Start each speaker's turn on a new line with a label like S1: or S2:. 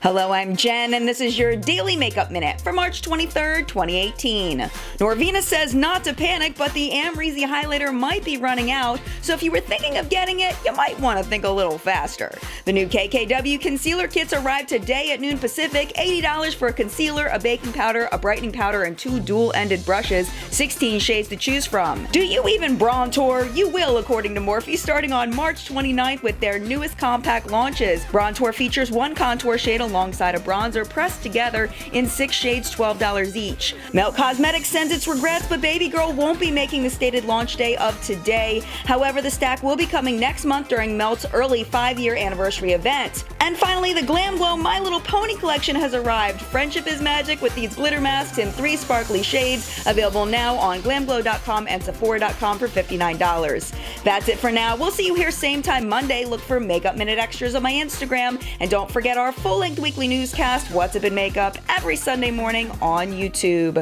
S1: Hello, I'm Jen, and this is your Daily Makeup Minute for March 23rd, 2018. Norvina says not to panic, but the Amrezy highlighter might be running out, so if you were thinking of getting it, you might want to think a little faster. The new KKW Concealer Kits arrived today at noon Pacific, $80 for a concealer, a baking powder, a brightening powder, and 2 dual-ended brushes, 16 shades to choose from. Do you even Brontour? You will, according to Morphe, starting on March 29th with their newest compact launches. Brontour features one contour shade alongside a bronzer pressed together in 6 shades, $12 each. Melt Cosmetics sends its regrets, but BabyGirl won't be making the stated launch day of today. However, the stack will be coming next month during Melt's early 5-year anniversary event. And finally, the GlamGlow My Little Pony collection has arrived. Friendship is magic with these glitter masks in 3 sparkly shades, available now on GlamGlow.com and Sephora.com for $59. That's it for now. We'll see you here same time Monday. Look for Makeup Minute extras on my Instagram, and don't forget our full-length weekly newscast, What's Up in Makeup, every Sunday morning on YouTube.